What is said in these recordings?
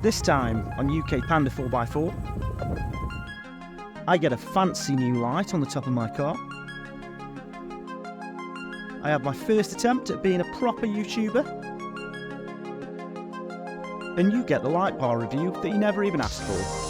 This time on UK Panda 4x4, I get a fancy new light on the top of my car. I have my first attempt at being a proper YouTuber. And you get the light bar review that you never even asked for.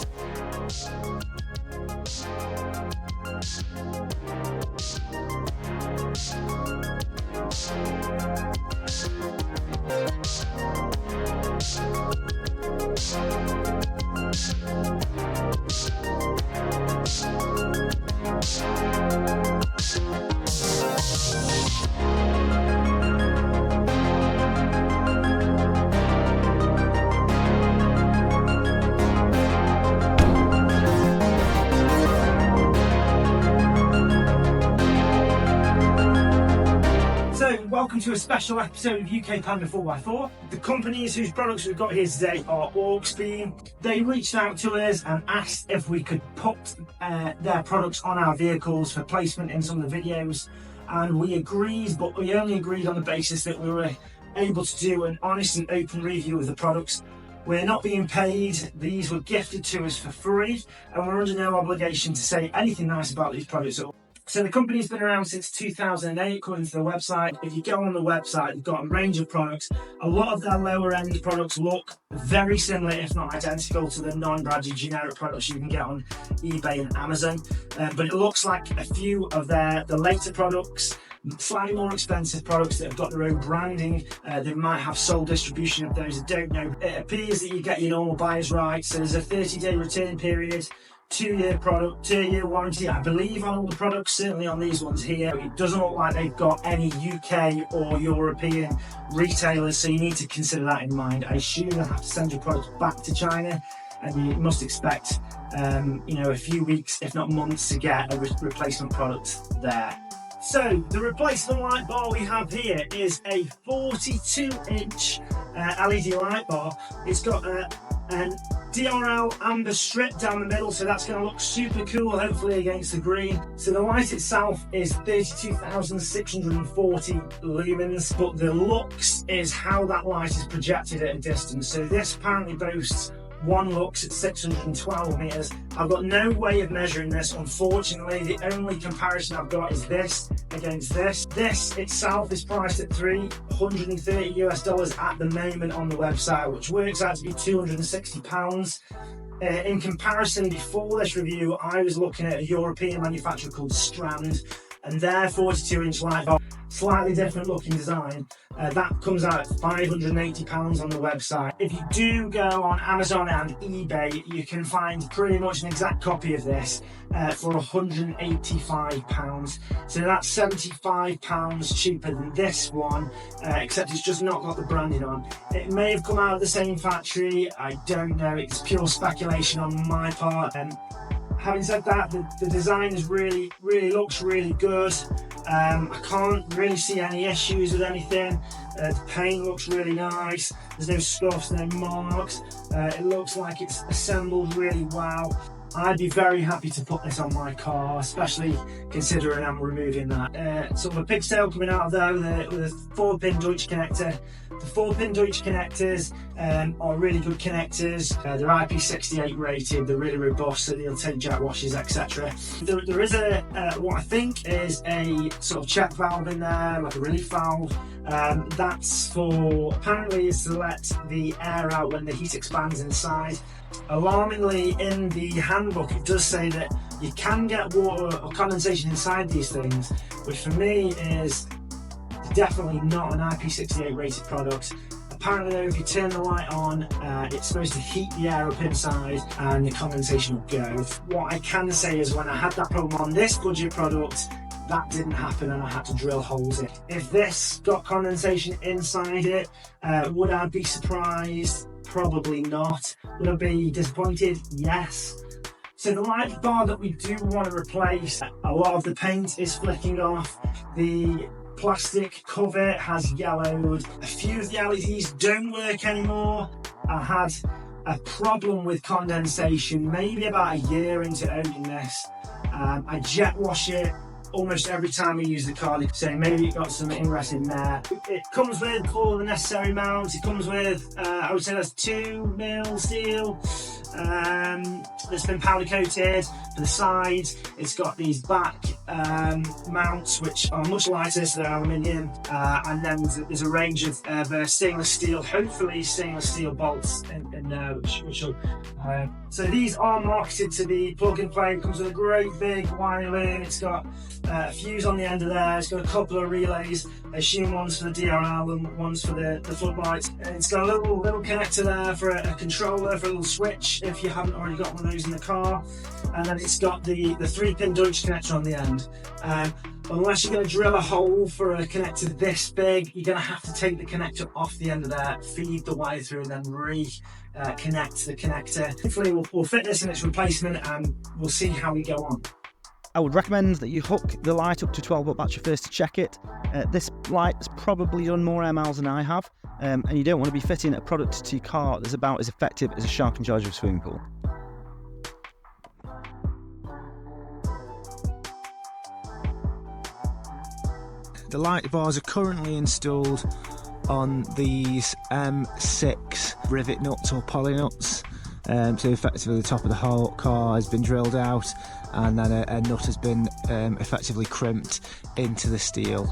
Welcome to a special episode of UK Panda 4x4. The companies whose products we've got here today are Auxbeam. They reached out to us and asked if we could put their products on our vehicles for placement in some of the videos, and we agreed, but we only agreed on the basis that we were able to do an honest and open review of the products. We're not being paid, these were gifted to us for free, and we're under no obligation to say anything nice about these products at all. So the company's been around since 2008, according to the website. If you go on the website, they've got a range of products. A lot of their lower end products look very similar, if not identical, to the non-branded generic products you can get on eBay and Amazon. But it looks like a few of the later products, slightly more expensive products that have got their own branding, they might have sole distribution of those. I don't know. It appears that you get your normal buyer's rights. So there's a 30-day return period. 2-year warranty, I believe, on all the products, certainly on these ones here. It doesn't look like they've got any UK or European retailers, so you need to consider that in mind. I assume you'll have to send your products back to China, and you must expect a few weeks, if not months, to get a replacement product there. So the replacement light bar we have here is a 42-inch LED light bar. It's got an DRL amber strip down the middle, so that's going to look super cool, hopefully against the green. So the light itself is 32,640 lumens, but the lux is how that light is projected at a distance. So this apparently boasts one lux at 612 meters. I've got no way of measuring this, unfortunately. The only comparison I've got is this against this. This itself is priced at $330 US at the moment on the website, which works out to be £260. In comparison, before this review, I was looking at a European manufacturer called Strand, and their 42-inch light bar, slightly different looking design, that comes out at £580 on the website. If you do go on Amazon and eBay, you can find pretty much an exact copy of this for £185. So that's £75 cheaper than this one, except it's just not got the branding on. It may have come out of the same factory, I don't know, it's pure speculation on my part. Having said that, the design is really looks really good. I can't really see any issues with anything. The paint looks really nice. There's no scuffs, no marks. It looks like it's assembled really well. I'd be very happy to put this on my car, especially considering I'm removing that sort of a pigtail coming out of there with a 4-pin Deutsch connector. The 4-pin Deutsch connectors are really good connectors. They're IP68 rated, they're really robust, so they'll take jack washes, etc. There is what I think is a sort of check valve in there, like a relief valve. That's for, apparently, is to let the air out when the heat expands inside. Alarmingly, in the handbook it does say that you can get water or condensation inside these things, which for me is definitely not an IP68 rated product. Apparently though, if you turn the light on, it's supposed to heat the air up inside and the condensation will go. What I can say is when I had that problem on this budget product, that didn't happen and I had to drill holes in. If this got condensation inside it, would I be surprised? Probably not. Would I be disappointed? Yes. So the light bar that we do want to replace, a lot of the paint is flicking off. The plastic cover has yellowed. A few of the LEDs don't work anymore. I had a problem with condensation maybe about a year into owning this. I jet wash it almost every time we use the car. So maybe it got some ingress in there. It comes with all the necessary mounts. It comes with, I would say that's 2mm steel. That's been powder coated for the sides. It's got these back mounts which are much lighter, so they're aluminium, and then there's a range of stainless steel, hopefully stainless steel bolts in there, which will, so these are marketed to be plug and play. It comes with a great big wire loom. It's got a fuse on the end of there. It's got a couple of relays. I assume one's for the DRL and one's for the floodlights. And it's got a little connector there for a controller, for a little switch if you haven't already got one of those in the car. And then it's got the 3-pin Deutsch connector on the end. Unless you're going to drill a hole for a connector this big, you're going to have to take the connector off the end of there, feed the wire through, and then reconnect the connector. Hopefully we'll fit this in its replacement, and we'll see how we go on. I would recommend that you hook the light up to 12-volt battery first to check it. This light has probably done more air miles than I have, and you don't want to be fitting a product to your car that's about as effective as a shark and charger of a swimming pool. The light bars are currently installed on these M6 rivet nuts or poly nuts. So effectively the top of the whole car has been drilled out, and then a nut has been effectively crimped into the steel.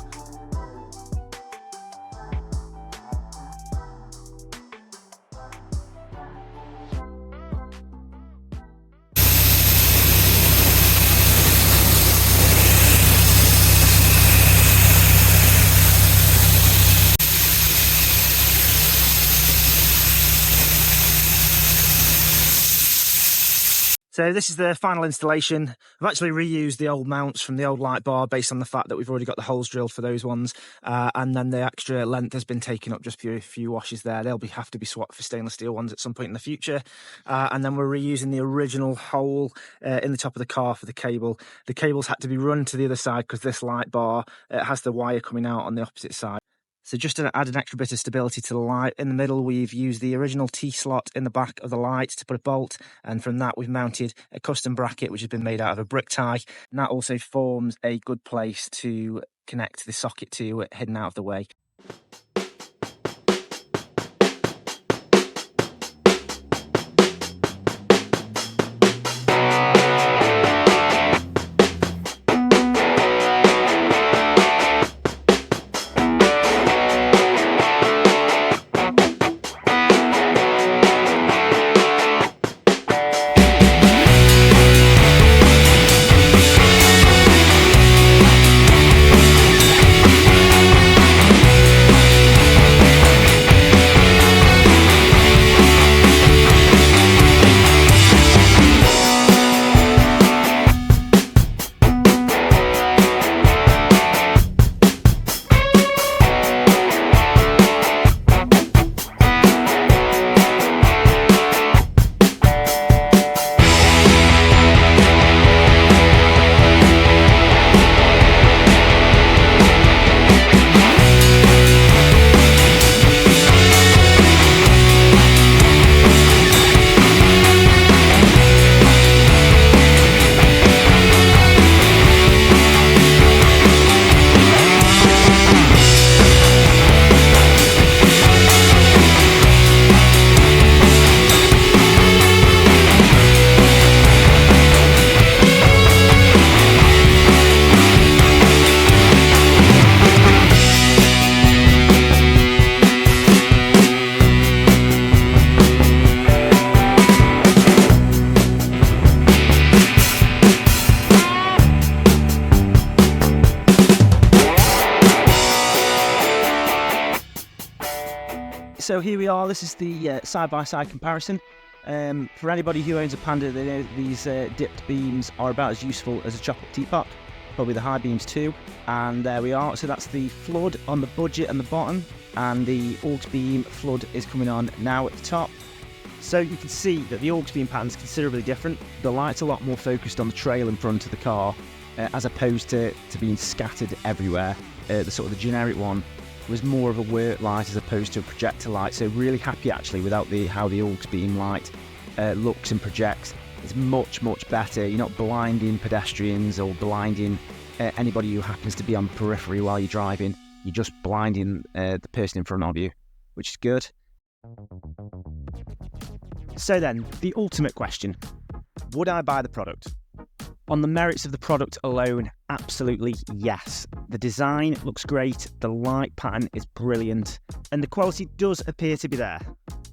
So this is the final installation. I've actually reused the old mounts from the old light bar based on the fact that we've already got the holes drilled for those ones, and then the extra length has been taken up just for a few washes there. They'll have to be swapped for stainless steel ones at some point in the future, and then we're reusing the original hole in the top of the car for the cable. The cables had to be run to the other side because this light bar has the wire coming out on the opposite side. So just to add an extra bit of stability to the light, in the middle we've used the original T-slot in the back of the light to put a bolt, and from that we've mounted a custom bracket which has been made out of a brick tie, and that also forms a good place to connect the socket to, hidden out of the way. So here we are, this is the side-by-side comparison. For anybody who owns a Panda, they know that these dipped beams are about as useful as a chocolate teapot, probably the high beams too. And there we are, so that's the flood on the budget and the bottom, and the Auxbeam flood is coming on now at the top. So you can see that the Auxbeam pattern is considerably different. The light's a lot more focused on the trail in front of the car, as opposed to being scattered everywhere. The sort of the generic one was more of a work light as opposed to a projector light. So really happy actually without how the Auxbeam light looks and projects. It's much better. You're not blinding pedestrians or blinding anybody who happens to be on the periphery while you're driving. You're just blinding the person in front of you, which is good. So then, the ultimate question. Would I buy the product? On the merits of the product alone, absolutely yes. The design looks great, the light pattern is brilliant, and the quality does appear to be there.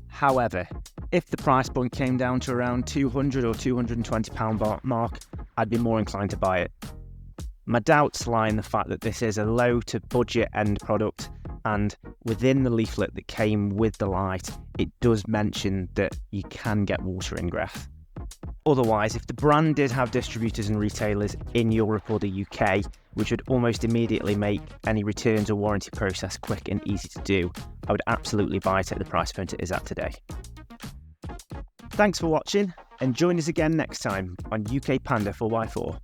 However, if the price point came down to around £200 or £220 mark, I'd be more inclined to buy it. My doubts lie in the fact that this is a low to budget end product, and within the leaflet that came with the light, it does mention that you can get water ingress. Otherwise, if the brand did have distributors and retailers in Europe or the UK, which would almost immediately make any returns or warranty process quick and easy to do, I would absolutely buy it at the price point it is at today. Thanks for watching, and join us again next time on UK Panda 4x4.